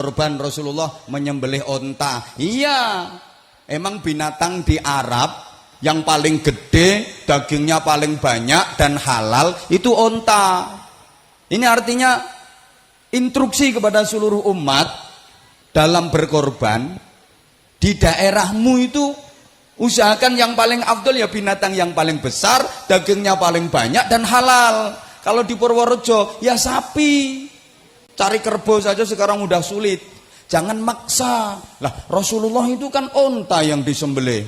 Korban Rasulullah menyembelih onta. Iya, emang binatang di Arab yang paling gede, dagingnya paling banyak dan halal itu onta. Ini artinya instruksi kepada seluruh umat dalam berkorban. Di daerahmu itu usahakan yang paling afdol ya binatang yang paling besar, dagingnya paling banyak dan halal. Kalau di Purworejo ya sapi. Cari kerbau saja sekarang udah sulit. Jangan maksa. Lah Rasulullah itu kan onta yang disembelih.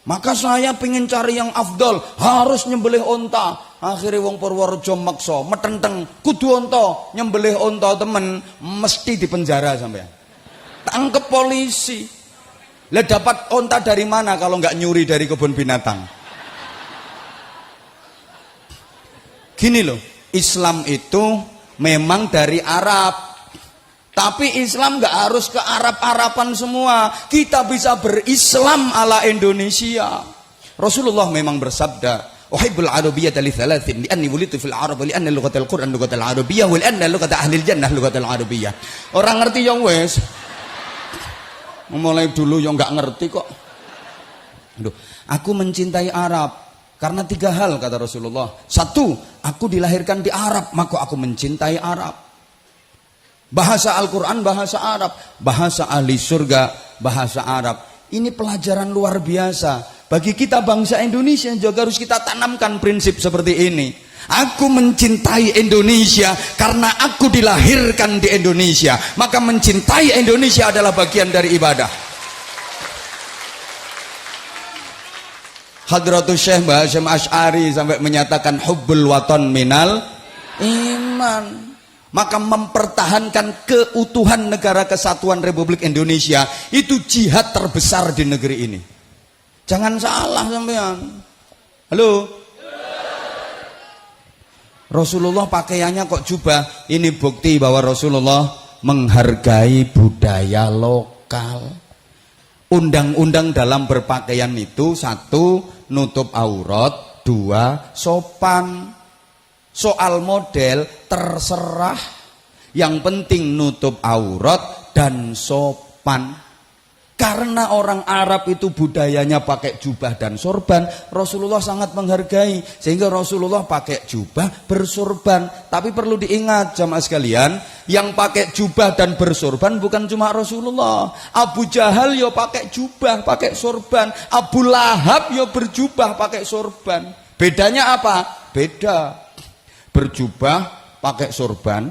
Maka saya pengen cari yang afdol, harus nyembelih onta. Akhirnya wong Purworejo maksa, metenteng, kudu onta, nyembelih onta temen, mesti dipenjara sampean. Tangkep polisi. Lah dapat onta dari mana kalau nggak nyuri dari kebun binatang? Gini loh, Islam itu memang dari Arab, tapi Islam nggak harus ke Arab-Araban semua. Kita bisa berislam ala Indonesia. Rasulullah memang bersabda, "Uhibbul arabiyyata li thalathin, li'anni wulidtu fil Arab, wa li'anna lughatal Qur'an lughatal arabiyyah, wa li'anna lughata ahlil jannah lughatal arabiyyah." Orang ngerti yang wes. Mulai dulu yang nggak ngerti kok. Aduh, aku mencintai Arab karena 3 hal kata Rasulullah. 1, aku dilahirkan di Arab, maka aku mencintai Arab. Bahasa Al-Quran bahasa Arab, bahasa ahli surga bahasa Arab. Ini pelajaran luar biasa. Bagi kita bangsa Indonesia juga harus kita tanamkan prinsip seperti ini. Aku mencintai Indonesia karena aku dilahirkan di Indonesia. Maka mencintai Indonesia adalah bagian dari ibadah. Hadratus Syekh Mbah Hasyim Asy'ari sampai menyatakan hubbul waton minal iman. Maka mempertahankan keutuhan negara kesatuan Republik Indonesia itu jihad terbesar di negeri ini. Jangan salah sampean. Halo. Rasulullah pakaiannya kok jubah. Ini bukti bahwa Rasulullah menghargai budaya lokal. Undang-undang dalam berpakaian itu 1, nutup aurat, 2, sopan. Soal model terserah, yang penting nutup aurat dan sopan. Karena orang Arab itu budayanya pakai jubah dan sorban, Rasulullah sangat menghargai, sehingga Rasulullah pakai jubah bersorban. Tapi perlu diingat jamaah sekalian, yang pakai jubah dan bersorban bukan cuma Rasulullah. Abu Jahal yo pakai jubah, pakai sorban. Abu Lahab yo berjubah, pakai sorban. Bedanya apa? Beda. Berjubah, pakai sorban,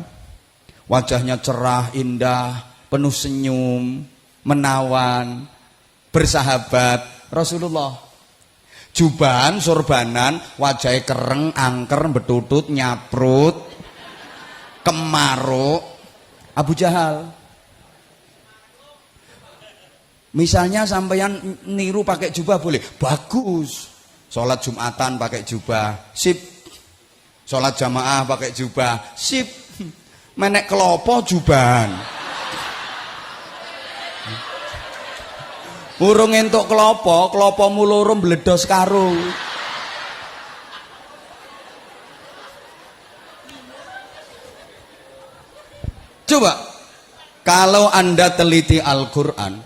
wajahnya cerah, indah, penuh senyum, menawan, bersahabat. Rasulullah jubahan, sorbanan, wajahnya kereng, angker, betutut, nyaprut, kemaruk. Abu Jahal. Misalnya sampeyan niru pakai jubah boleh, bagus. Sholat Jumatan pakai jubah, sip. Sholat jamaah pakai jubah, sip. Menek kelopo jubahan. Urung entuk kelopo mulurung bledos karo. Coba kalau Anda teliti Al-Qur'an,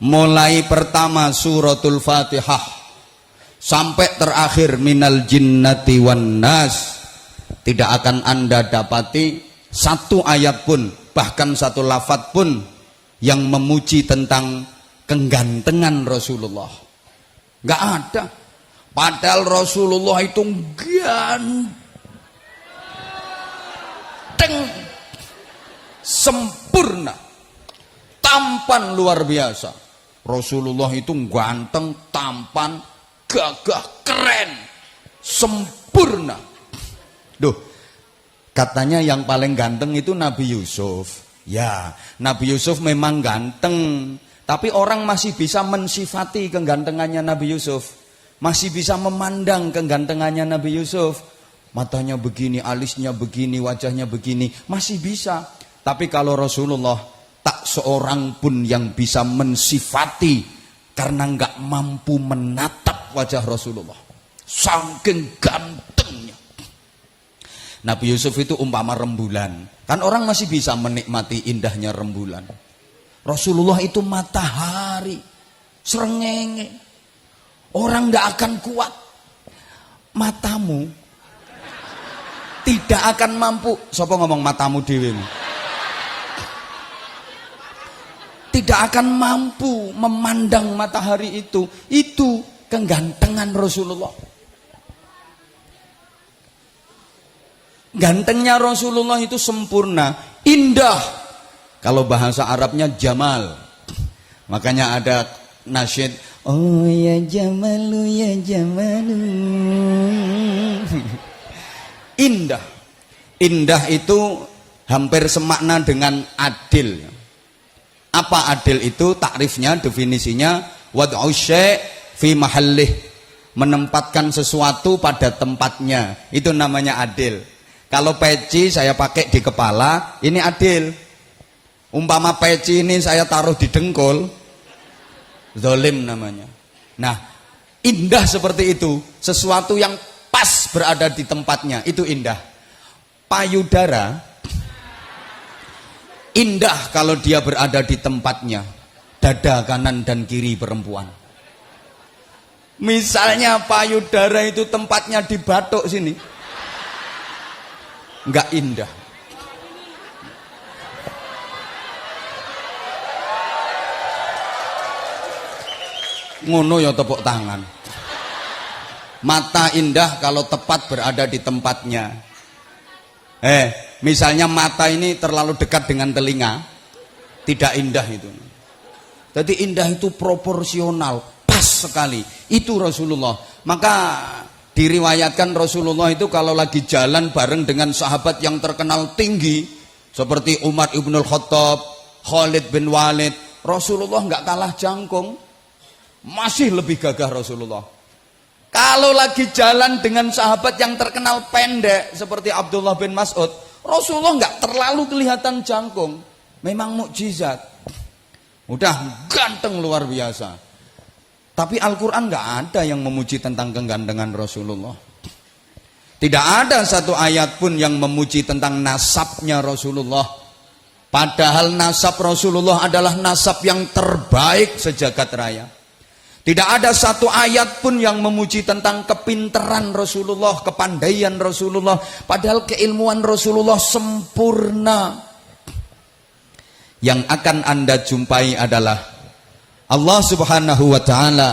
mulai pertama suratul Fatihah sampai terakhir minal jinnati wan nas, tidak akan Anda dapati 1 ayat pun, bahkan 1 lafaz pun yang memuji tentang kegantengan Rasulullah. Gak ada. Padahal Rasulullah itu ganteng, sempurna, tampan luar biasa. Rasulullah itu ganteng, tampan, gagah, keren, sempurna. Duh, katanya yang paling ganteng itu Nabi Yusuf. Ya, Nabi Yusuf memang ganteng, tapi orang masih bisa mensifati kegantengannya Nabi Yusuf. Masih bisa memandang kegantengannya Nabi Yusuf. Matanya begini, alisnya begini, wajahnya begini, masih bisa. Tapi kalau Rasulullah, tak seorang pun yang bisa mensifati, karena nggak mampu menatap wajah Rasulullah. Saking gantengnya. Nabi Yusuf itu umpama rembulan. Kan orang masih bisa menikmati indahnya rembulan. Rasulullah itu matahari, srengenge. Orang tidak akan kuat. Matamu tidak akan mampu. Siapa ngomong matamu dewe? Tidak akan mampu memandang matahari itu. Itu kegantengan Rasulullah. Gantengnya Rasulullah itu sempurna, indah. Kalau bahasa Arabnya jamal. Makanya ada nasyid, oh ya jamalu ya jamalu. Indah. Indah itu hampir semakna dengan adil. Apa adil itu? Takrifnya, definisinya, wad'u syai' fi mahallih. Menempatkan sesuatu pada tempatnya. Itu namanya adil. Kalau peci saya pakai di kepala, ini adil. Umpama peci ini saya taruh di dengkul, zalim namanya. Nah, indah seperti itu. Sesuatu yang pas berada di tempatnya, itu indah. Payudara, indah kalau dia berada di tempatnya. Dada kanan dan kiri perempuan. Misalnya payudara itu tempatnya di batuk sini, enggak indah. Ngono ya tepuk tangan. Mata indah kalau tepat berada di tempatnya. Misalnya mata ini terlalu dekat dengan telinga, tidak indah itu. Jadi indah itu proporsional, pas sekali. Itu Rasulullah. Maka diriwayatkan Rasulullah itu kalau lagi jalan bareng dengan sahabat yang terkenal tinggi seperti Umar ibnul Khattab, Khalid bin Walid, Rasulullah nggak kalah jangkung, masih lebih gagah Rasulullah. Kalau lagi jalan dengan sahabat yang terkenal pendek seperti Abdullah bin Mas'ud, Rasulullah nggak terlalu kelihatan jangkung. Memang mukjizat. Udah ganteng luar biasa. Tapi Al-Quran nggak ada yang memuji tentang kegantengan Rasulullah. Tidak ada satu ayat pun yang memuji tentang nasabnya Rasulullah. Padahal nasab Rasulullah adalah nasab yang terbaik sejagat raya. Tidak ada satu ayat pun yang memuji tentang kepintaran Rasulullah, kepandaian Rasulullah. Padahal keilmuan Rasulullah sempurna. Yang akan Anda jumpai adalah Allah subhanahu wa ta'ala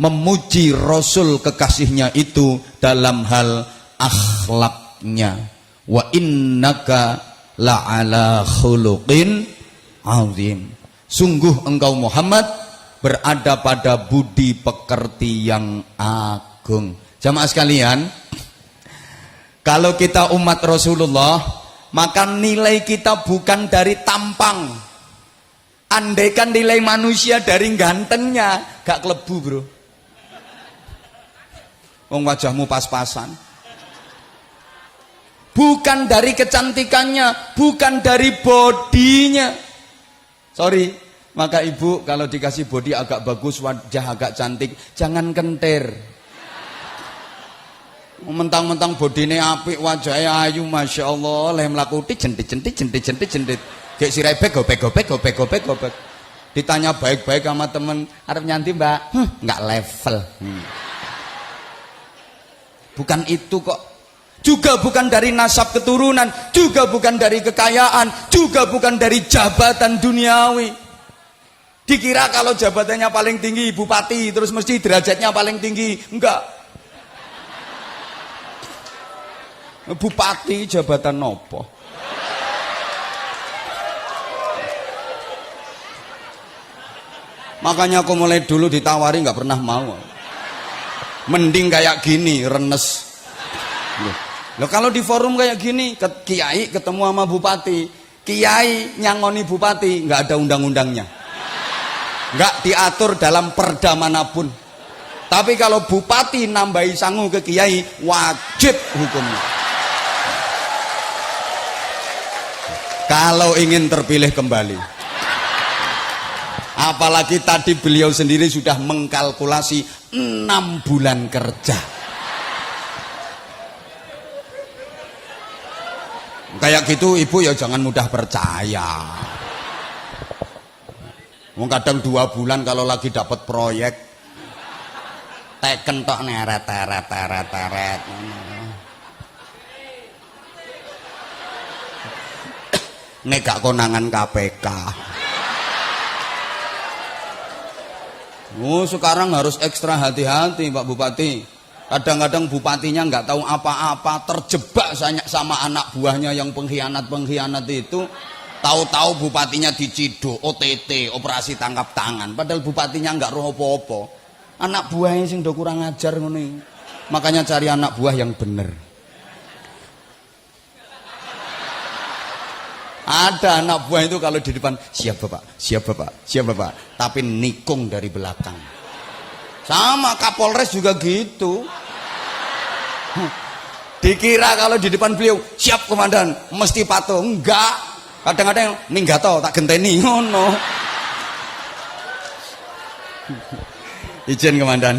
memuji Rasul kekasihnya itu dalam hal akhlaknya. Wa innaka la'ala khuluqin azim. Sungguh engkau Muhammad berada pada budi pekerti yang agung. Jamaah sekalian, kalau kita umat Rasulullah, maka nilai kita bukan dari tampang. Andaikan nilai manusia dari gantengnya, gak kelebu bro. Wong wajahmu pas-pasan. Bukan dari kecantikannya, bukan dari bodinya. Sorry. Maka ibu kalau dikasih bodi agak bagus, wajah agak cantik, jangan kentir. Mentang-mentang bodine apik, wajahnya ayu, masya Allah, leh melakuti jentit. Kayak si rebek, gopek. Ditanya baik-baik sama temen, arep nyanti mbak, nggak level. Bukan itu kok. Juga bukan dari nasab keturunan, juga bukan dari kekayaan, juga bukan dari jabatan duniawi. Dikira kalau jabatannya paling tinggi bupati, terus mesti derajatnya paling tinggi. Enggak. Bupati jabatan nopo? Makanya aku mulai dulu ditawari nggak pernah mau. Mending kayak gini, renes. Loh kalau di forum kayak gini, kiai ketemu sama bupati, kiai nyangoni bupati, nggak ada undang-undangnya. Enggak diatur dalam perda manapun. Tapi kalau bupati nambahi sangu ke kiai, wajib hukumnya. Kalau ingin terpilih kembali. Apalagi tadi beliau sendiri sudah mengkalkulasi 6 bulan kerja. kayak gitu ibu ya jangan mudah percaya. Wong kadang 2 bulan kalau lagi dapat proyek teken tok neret teret. Nek gak konangan KPK. Oh, sekarang harus ekstra hati-hati Pak Bupati. Kadang-kadang bupatinya nggak tahu apa-apa, terjebak sama anak buahnya yang pengkhianat itu. Tahu-tahu bupatinya diciduk, OTT, operasi tangkap tangan. Padahal bupatinya nggak roh apa-apa. Anak buahnya sing do kurang ajar ngono. Makanya cari anak buah yang bener. Ada anak buah itu kalau di depan siap bapak, tapi nikung dari belakang. Sama Kapolres juga gitu. Dikira kalau di depan beliau siap komandan, mesti patuh. Enggak. Kadang-kadang minggato tak genteni ngono. Izin komandan.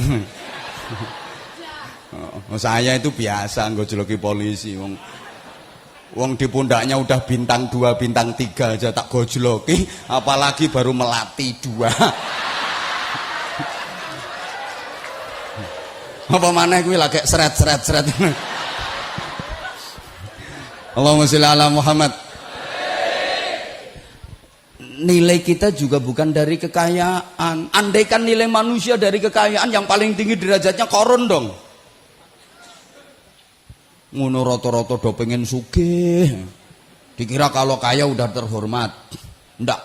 Oh, saya itu biasa ngojoloki polisi. Wong di pundaknya udah bintang 2, bintang 3 aja tak gojloki, apalagi baru melati 2. Apa maneh kuwi lagi seret. Allahumma sholli ala Muhammad. Nilai kita juga bukan dari kekayaan. Andaikan nilai manusia dari kekayaan, yang paling tinggi derajatnya koron dong. Ngono rata-rata do pengen sugih. Dikira kalau kaya udah terhormat. Ndak.